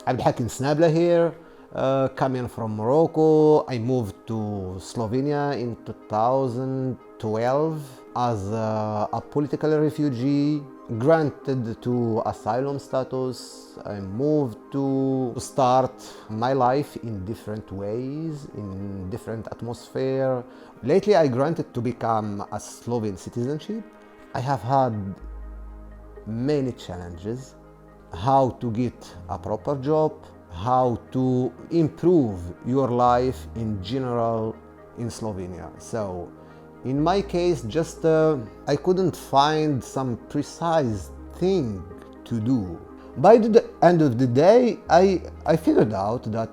I'm Hakim Asnabla here, coming from Morocco. I moved to Slovenia in 2012 as a political refugee, granted to asylum status. I moved to start my life in different ways, in different atmosphere. Lately I granted to become a Slovene citizenship. I have had many challenges: how to get a proper job, how to improve your life in general in Slovenia. So in my case, just I couldn't find some precise thing to do. By the end of the day, I figured out that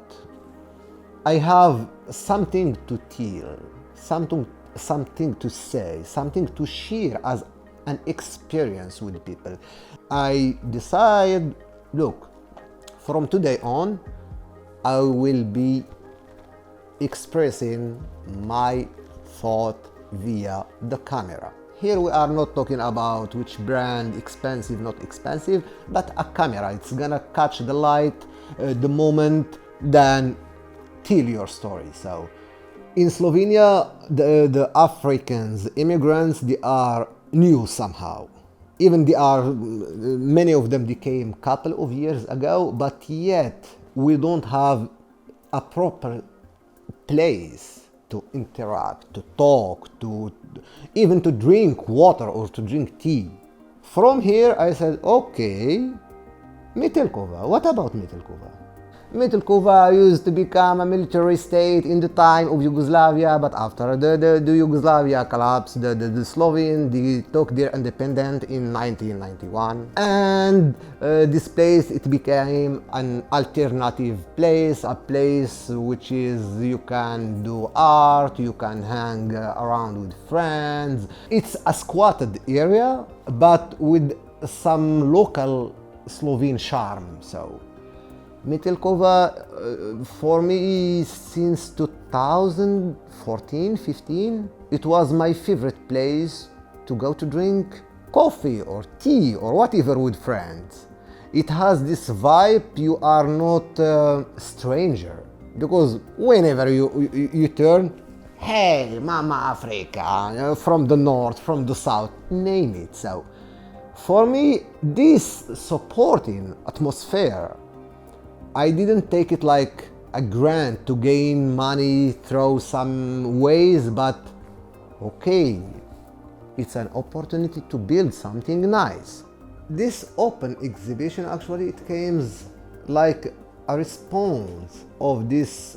I have something to tell, something to say, something to share as an experience with people. I decide, look, from today on, I will be expressing my thought via the camera. Here we are not talking about which brand, expensive, not expensive, but a camera. It's gonna catch the light, the moment, then tell your story. So in Slovenia, the Africans, immigrants, they are new somehow. Even they are, many of them they came couple of years ago, but yet we don't have a proper place to interact, to talk, to even to drink water or to drink tea. From here I said, okay, Metelkova, what about Metelkova? Metelkova used to become a military state in the time of Yugoslavia, but after the Yugoslavia collapsed, the Slovene they took their independence in 1991, and this place it became an alternative place, a place which is you can do art, you can hang around with friends. It's a squatted area, but with some local Slovene charm. So Metelkova, for me, since 2014-15, it was my favorite place to go to drink coffee or tea or whatever with friends. It has this vibe, you are not a stranger, because whenever you turn, hey, Mama Africa, from the north, from the south, name it. So for me, this supporting atmosphere, I didn't take it like a grant to gain money through some ways, but okay, it's an opportunity to build something nice. This open exhibition actually it came like a response of these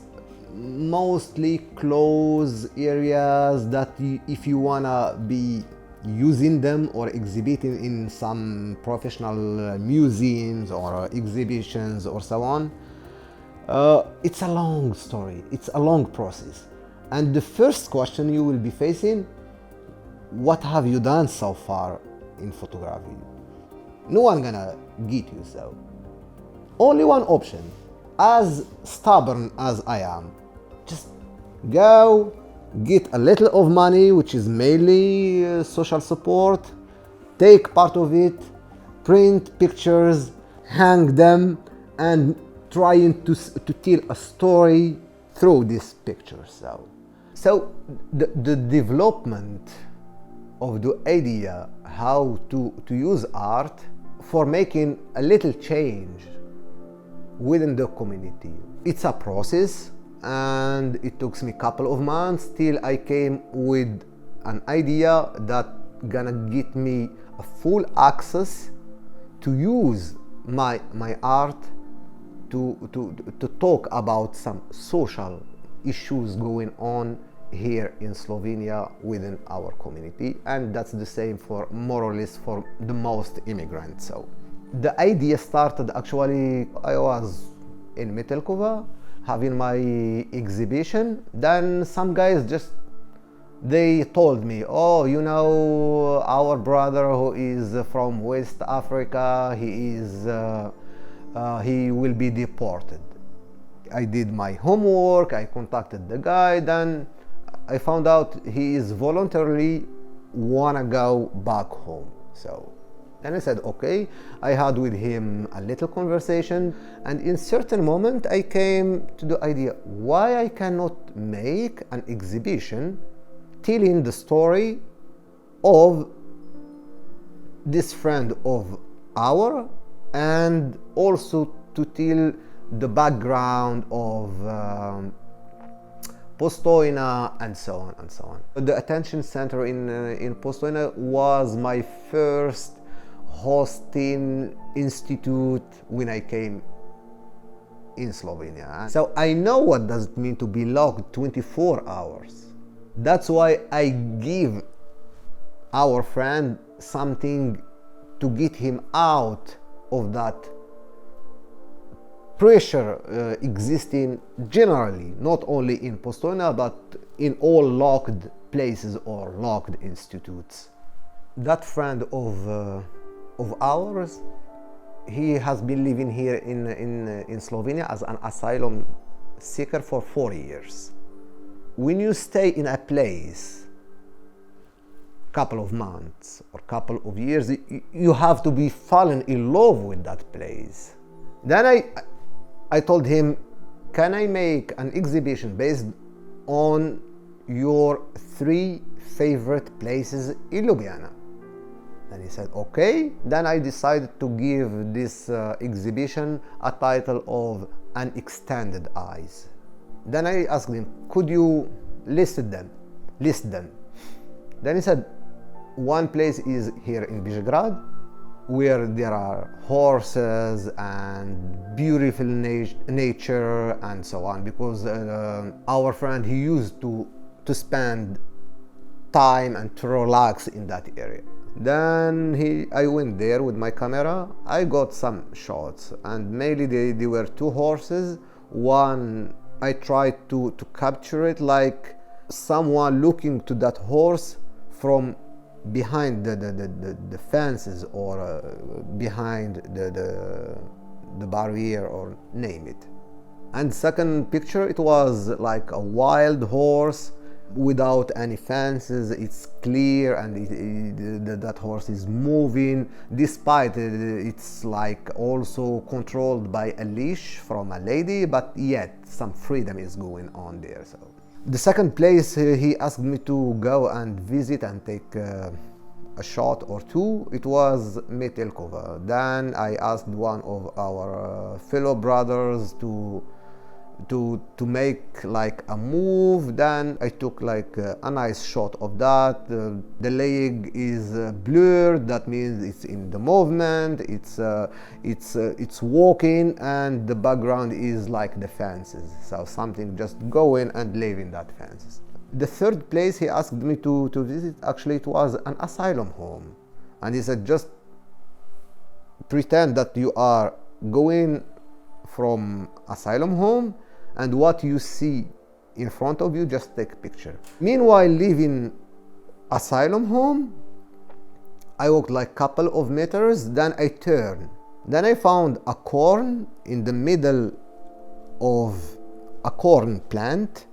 mostly closed areas that if you wanna be using them or exhibiting in some professional museums or exhibitions or so on, it's a long story, it's a long process. And the first question you will be facing, what have you done so far in photography? No one gonna get you. So only one option, as stubborn as I am, just go get a little of money, which is mainly social support, take part of it, print pictures, hang them, and trying to tell a story through these pictures. So the development of the idea how to use art for making a little change within the community, it's a process, and it took me a couple of months till I came with an idea that gonna get me a full access to use my art to talk about some social issues going on here in Slovenia within our community, and that's the same for more or less for the most immigrants. So the idea started actually, I was in Metelkova having my exhibition, then some guys they told me, oh, you know, our brother who is from West Africa, he will be deported. I did my homework, I contacted the guy, then I found out he is voluntarily wanna go back home. So Then I said, okay. I had with him a little conversation, and in certain moment I came to the idea why I cannot make an exhibition telling the story of this friend of ours, and also to tell the background of Postojna and so on and so on. The attention center in Postojna was my first hosting institute when I came in Slovenia. So I know what does it mean to be locked 24 hours. That's why I give our friend something to get him out of that pressure existing generally, not only in Postojna, but in all locked places or locked institutes. That friend of ours, he has been living here in Slovenia as an asylum seeker for 4 years. When you stay in a place couple of months or couple of years, you have to be fallen in love with that place. Then I told him, can I make an exhibition based on your 3 favorite places in Ljubljana? And he said, okay. Then I decided to give this exhibition a title of Unextended Eyes. Then I asked him, could you list them? Then he said, one place is here in Visegrad, where there are horses and beautiful nature and so on, because our friend, he used to spend time and to relax in that area. Then I went there with my camera. I got some shots, and mainly they were 2 horses. One, I tried to capture it like someone looking to that horse from behind the fences, or behind the barrier, or name it. And second picture, it was like a wild horse without any fences. It's clear, and that horse is moving, despite it's like also controlled by a leash from a lady, but yet some freedom is going on there. So the second place he asked me to go and visit and take a shot or 2, it was Metelkova. Then I asked one of our fellow brothers to make like a move. Then I took like a nice shot of that. The leg is blurred, that means it's in the movement, it's walking, and the background is like the fences, so something just going and leaving that fences. The third place he asked me to visit, actually it was an asylum home, and he said, just pretend that you are going from asylum home, and what you see in front of you, just take a picture. Meanwhile, leaving asylum home, I walked like couple of meters, then I turned. Then I found a corn in the middle of a corn plant,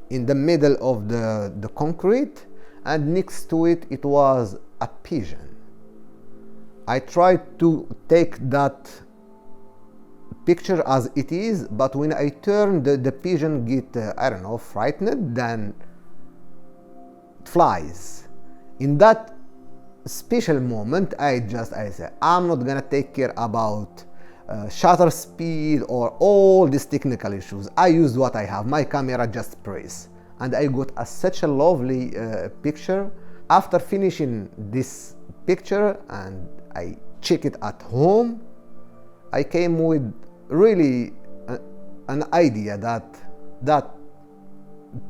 in the middle of the concrete, and next to it, it was a pigeon. I tried to take that picture as it is, but when I turn, the pigeon get I don't know, frightened, then flies. In that special moment, I said, I'm not gonna take care about shutter speed or all these technical issues. I used what I have, my camera, just press, and I got such a lovely picture. After finishing this picture and I check it at home, I came with really an idea that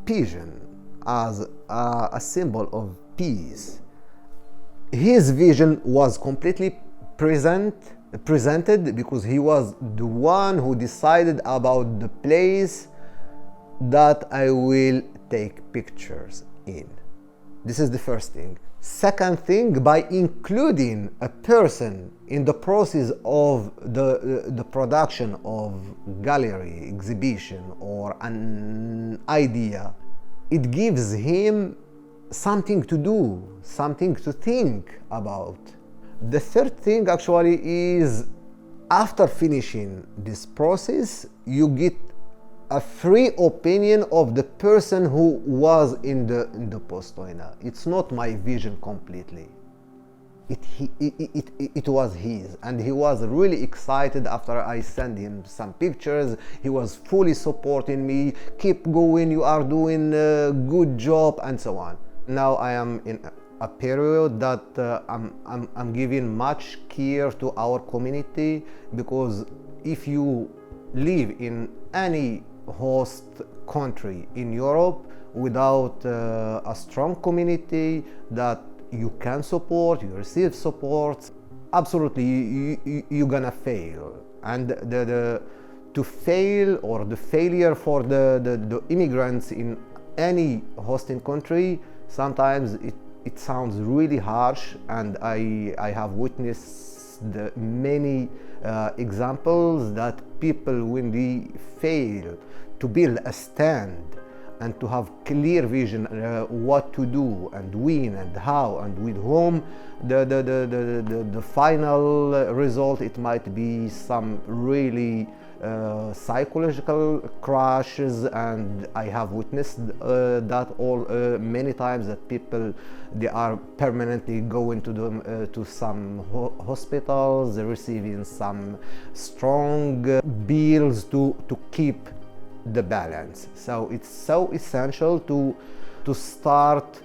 pigeon as a symbol of peace. His vision was completely presented because he was the one who decided about the place that I will take pictures in. This is the first thing. Second thing, by including a person in the process of the production of gallery, exhibition, or an idea, it gives him something to do, something to think about. The third thing actually is, after finishing this process, you get a free opinion of the person who was in the Postojna. It's not my vision completely. It was his, and he was really excited after I sent him some pictures. He was fully supporting me. Keep going, you are doing a good job, and so on. Now I am in a period that I'm giving much care to our community, because if you live in any host country in Europe without a strong community that you can support, you receive support, absolutely you're gonna fail. And to fail, or the failure for the immigrants in any hosting country, sometimes it sounds really harsh, and I have witnessed many examples that people, when they fail to build a stand and to have clear vision what to do and when and how and with whom, the final result, it might be some really psychological crashes. And I have witnessed that all many times, that people, they are permanently going to some hospitals, receiving some strong bills to keep the balance. So it's so essential to start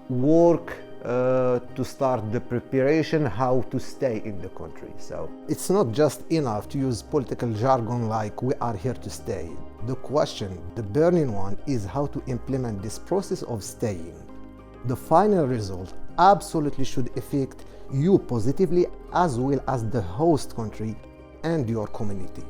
work, to start the preparation how to stay in the country. So it's not just enough to use political jargon like we are here to stay. The question, the burning one, is how to implement this process of staying. The final result absolutely should affect you positively, as well as the host country and your community.